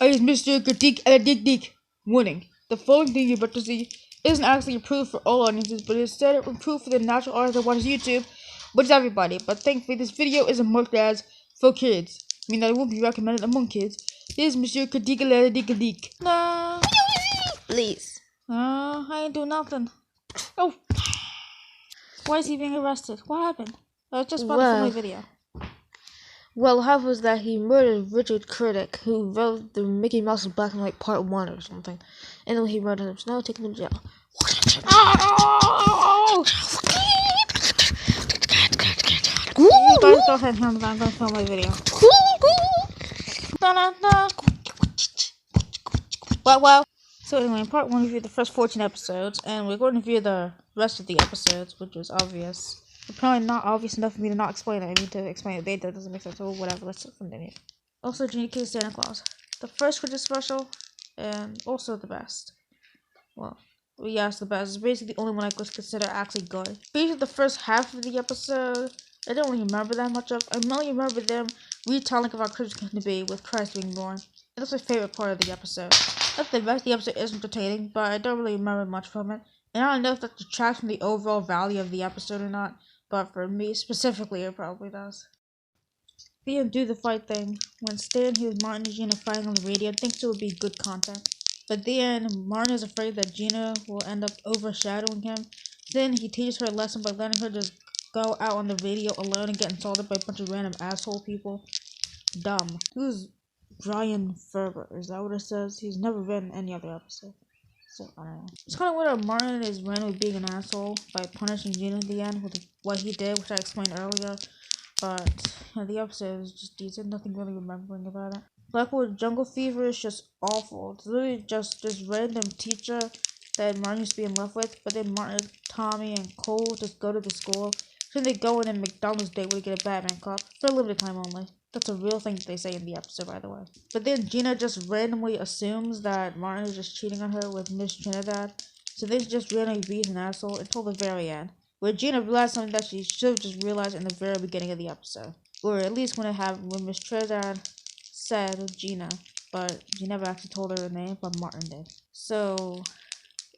is Mr. Critique. Warning. The following thing you're about to see isn't actually approved for all audiences, but instead approved for the natural audience that watches YouTube, which is everybody. But thankfully, this video isn't marked as for kids, meaning that it won't be recommended among kids. This is Mr. Critique. No. Please. I ain't do nothing. Oh. Why is he being arrested? What happened? I just bought a family video. Well, what happened was that he murdered Richard Critic, who wrote the Mickey Mouse Black and White Part 1 or something. And then he murdered him, so now taking him to jail. Oh! You guys go ahead and I'm gonna film my video. Well. So anyway, in part 1 we reviewed the first 14 episodes, and we're going to review the rest of the episodes, which was obvious. Apparently not obvious enough for me to not explain it. I need to explain it later. That doesn't make sense. So whatever, let's continue. Also, Genie Kid Santa Claus. The first Christmas special, and also the best. Well, yes, the best. It's basically the only one I could consider actually good. Basically, the first half of the episode, I don't really remember that much of. I only remember them retelling about Christmas going to be with Christ being born. And that's my favorite part of the episode. Not the rest of the episode is entertaining, but I don't really remember much from it. And I don't know if that detracts from the overall value of the episode or not, but for me specifically, it probably does. They didn't do the fight thing. When Stan hears Martin and Gina fighting on the radio, thinks it would be good content. But at the end, Martin is afraid that Gina will end up overshadowing him. Then he teaches her a lesson by letting her just go out on the radio alone and get insulted by a bunch of random asshole people. Dumb. Who's Brian Ferber? Is that what it says? He's never been in any other episode. So, I don't know. It's kind of weird that Martin is randomly being an asshole by punishing Gina at the end with what he did, which I explained earlier. But, yeah, the episode is just decent. Nothing really remembering about it. Blackwood Jungle Fever is just awful. It's literally just this random teacher that Martin used to be in love with. But then Martin, Tommy, and Cole just go to the school. So they go in a McDonald's date where they get a Batman cup. For a limited time only. That's a real thing that they say in the episode, by the way. But then Gina just randomly assumes that Martin is just cheating on her with Miss Trinidad. So then she just randomly beats an asshole until the very end. Where Gina realized something that she should have just realized in the very beginning of the episode. Or at least when Miss Trinidad said Gina. But she never actually told her name, but Martin did. So,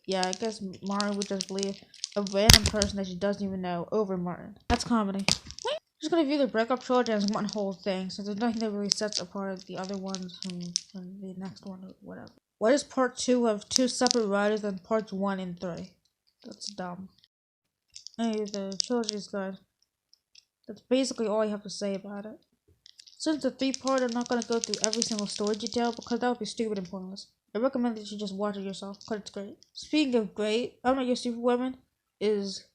yeah, I guess Martin would just believe a random person that she doesn't even know over Martin. That's comedy. I'm just gonna view the breakup trilogy as one whole thing, so there's nothing that really sets apart the other ones from the next one or whatever. Why does part 2 have 2 separate writers than parts 1 and 3? That's dumb. Anyway, the trilogy is good. That's basically all I have to say about it. Since the 3-part, I'm not gonna go through every single story detail because that would be stupid and pointless. I recommend that you just watch it yourself because it's great. Speaking of great, I'm Not Your Superwoman is...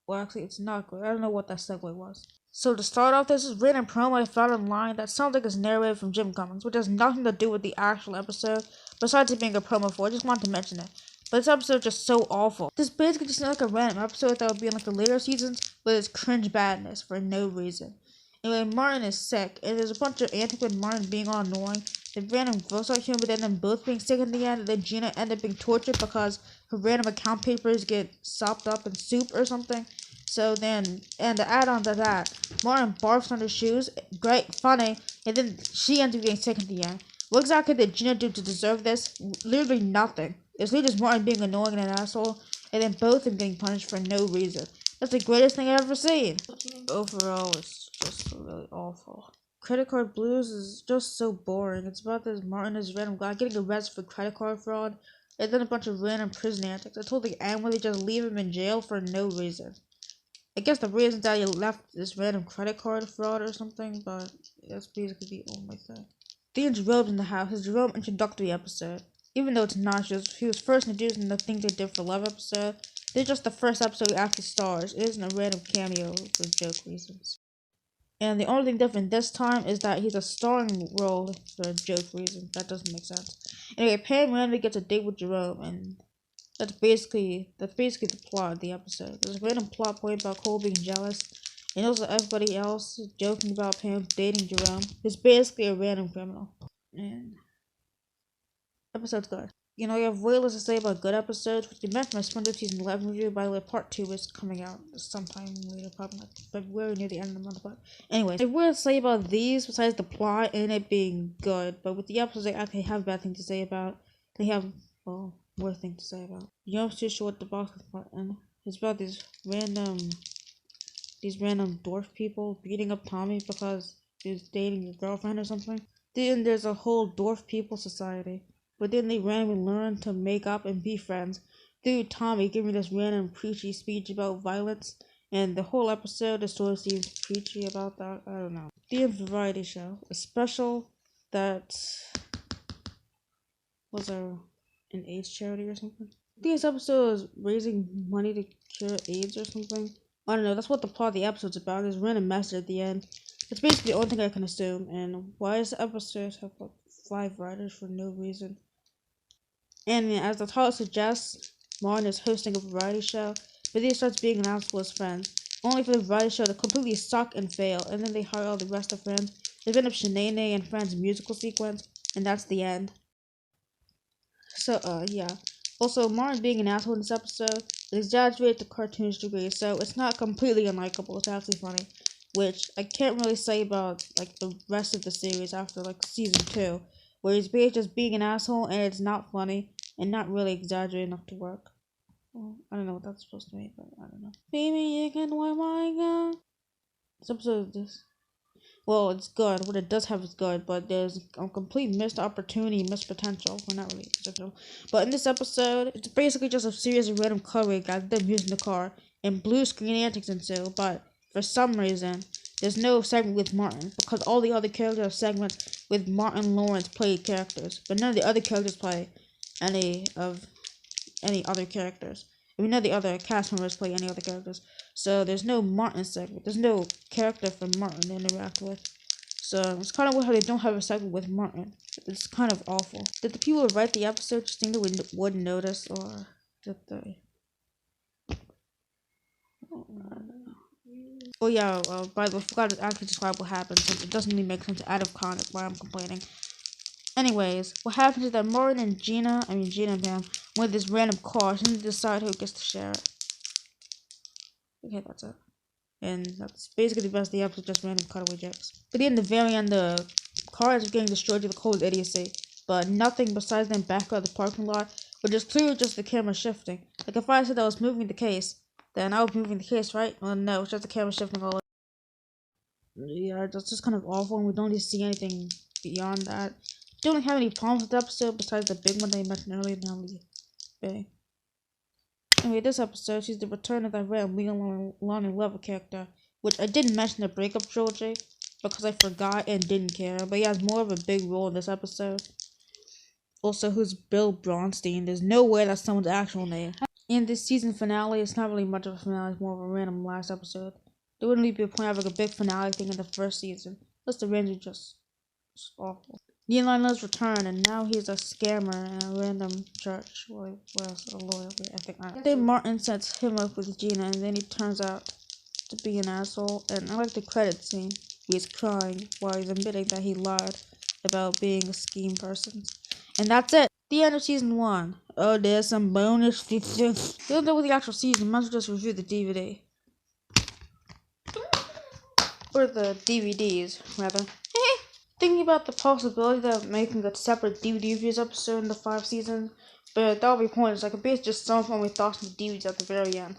Well, actually, it's not great. I don't know what that segue was. So to start off, this is random promo I found online that sounds like it's narrated from Jim Cummings, which has nothing to do with the actual episode, besides it being a promo for it. I just wanted to mention it. But this episode is just so awful. This basically just sounds like a random episode that would be in like the later seasons, with its cringe badness for no reason. Anyway, Martin is sick, and there's a bunch of antics with Martin being all annoying. The random gross out humor, but then them both being sick in the end, and then Gina ended up being tortured because her random account papers get sopped up in soup or something. So then, and to add on to that, Martin barfs on her shoes, great, funny, and then she ends up getting sick at the end. What exactly did Gina do to deserve this? Literally nothing. It's literally just Martin being annoying and an asshole, and then both of them getting punished for no reason. That's the greatest thing I've ever seen. Overall, it's just really awful. Credit Card Blues is just so boring. It's about this Martin, this random guy, getting arrested for credit card fraud, and then a bunch of random prison antics. I told the end where they just leave him in jail for no reason. I guess the reason that he left this random credit card fraud or something, but that's basically the only thing. Then Jerome's in the house, his Jerome introductory episode. Even though it's not just, he was first introduced in the Things They Did for Love episode. This is just the first episode he actually stars. It isn't a random cameo for joke reasons. And the only thing different this time is that he's a starring role for joke reasons. That doesn't make sense. Anyway, Pam randomly gets a date with Jerome, and that's basically the plot of the episode. There's a random plot point about Cole being jealous, and also everybody else joking about Pam dating Jerome. It's basically a random criminal. And episode's good. You know, you have way less to say about good episodes, which you meant from my SpongeBob Season 11 review. By the way, part 2 is coming out sometime later, probably like February, near the end of the month. But anyways, I would say about these, besides the plot and it being good, but with the episodes I actually have bad things to say about, they have, well, worse things to say about. You know, I'm too sure what the box part, and it's about these random dwarf people beating up Tommy because he's dating your girlfriend or something. Then there's a whole dwarf people society. But then they randomly learn to make up and be friends. Through Tommy giving this random preachy speech about violence. And the whole episode, the story seems preachy about that. I don't know. The variety show. A special that was an AIDS charity or something. This episode is raising money to cure AIDS or something. I don't know, that's what the plot of the episode's about. There's a random message at the end. It's basically the only thing I can assume. And why does the episode have like 5 writers for no reason? And as the title suggests, Martin is hosting a variety show, but then he starts being an asshole with his friends, only for the variety show to completely suck and fail, and then they hire all the rest of friends. They end up Shanae and Friends' musical sequence, and that's the end. So, yeah. Also, Martin being an asshole in this episode is exaggerated to cartoonish degree, so it's not completely unlikable, it's actually funny. Which I can't really say about, like, the rest of the series after, like, season 2, where he's basically just being an asshole and it's not funny and not really exaggerated enough to work. Well, I don't know what that's supposed to mean, but I don't know. Baby, you can wear my gun. This episode is this. Well, it's good. What it does have is good, but there's a complete missed opportunity, missed potential. Well, not really potential. But in this episode, it's basically just a series of random cutaway guys them using the car, and blue screen antics ensue, but for some reason, there's no segment with Martin, because all the other characters have segments with Martin Lawrence played characters, but none of the other characters play any other characters. I mean, none of the other cast members play any other characters. So there's no Martin segment. There's no character for Martin to interact with. So it's kind of weird how they don't have a segment with Martin. It's kind of awful. Did the people who write the episode just think that we wouldn't notice, or did they? Oh yeah, by the way, I forgot to actually describe what happened, since it doesn't really make sense out of context why I'm complaining. Anyways, what happens is that Martin and Gina and Pam, went this random car, and they decide who gets to share it. Okay, that's it. And that's basically the rest of the episode, just random cutaway jokes. But in the very end, the car is getting destroyed to the cold idiocy, but nothing besides them back out of the parking lot, which is clearly just the camera shifting. Like, if I said I was moving the case, then I was moving the case, right? Well, no, it's just the camera shifting all over. Yeah, that's just kind of awful, and we don't really see anything beyond that. Don't have any problems with the episode besides the big one that I mentioned earlier, namely Bay. Anyway, this episode sees the return of that random Lonnie Level character, which I didn't mention the breakup trilogy because I forgot and didn't care, but he has more of a big role in this episode. Also, who's Bill Bronstein? There's no way that's someone's actual name. In this season finale, it's not really much of a finale, it's more of a random last episode. There wouldn't really be a point of like a big finale thing in the first season. Plus the range is just awful. Neil Lionel's return, and now he's a scammer in a random church. Well, a lawyer, I think. Then Martin sets him up with Gina, and then he turns out to be an asshole. And I like the credit scene where he's crying while he's admitting that he lied about being a scheme person. And that's it. The end of season 1. Oh, there's some bonus features. You don't know what the actual season, might as well just review the DVD. Or the DVDs, rather. Thinking about the possibility of making a separate DVD reviews episode in the 5 seasons, but that would be pointless. I could basically just sum up all my thoughts on the DVDs at the very end.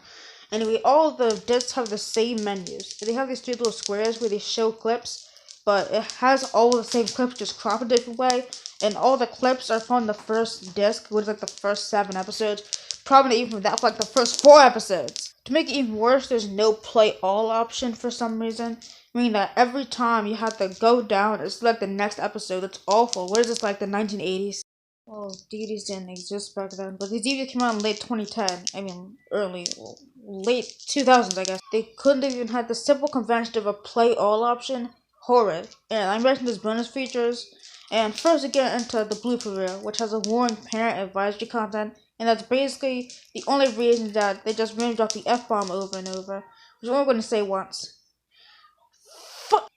Anyway, all of the discs have the same menus. They have these 2 little squares where they show clips, but it has all the same clips, just cropped a different way, and all the clips are from the first disc, which is like the first 7 episodes. Probably not even from that, for like the first 4 episodes. To make it even worse, there's no play all option for some reason. Meaning that every time you have to go down and select the next episode. It's awful. What is this, like the 1980s? Well, DVDs didn't exist back then, but these DVDs came out in late 2010. I mean, late 2000s, I guess. They couldn't have even had the simple convention of a play all option. Horrid. And I mentioned these bonus features. And first we get into the blooper reel, which has a warning parent advisory content. And that's basically the only reason that they just randomly drop the F-bomb over and over. Which I'm only going to say once.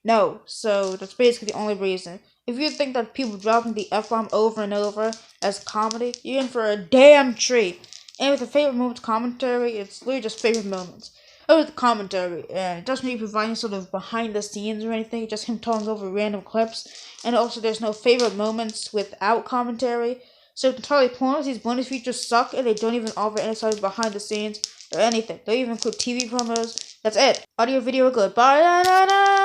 No, so that's basically the only reason. If you think that people dropping the F-bomb over and over as comedy, you're in for a damn treat. And with the favorite moments commentary, it's literally just favorite moments. With the commentary, it doesn't really provide any sort of behind the scenes or anything, just him talking over random clips. And also, there's no favorite moments without commentary. So it's entirely pointless. These bonus features suck, and they don't even offer any sort of behind the scenes or anything. They don't even include TV promos. That's it. Audio, video are good. Bye.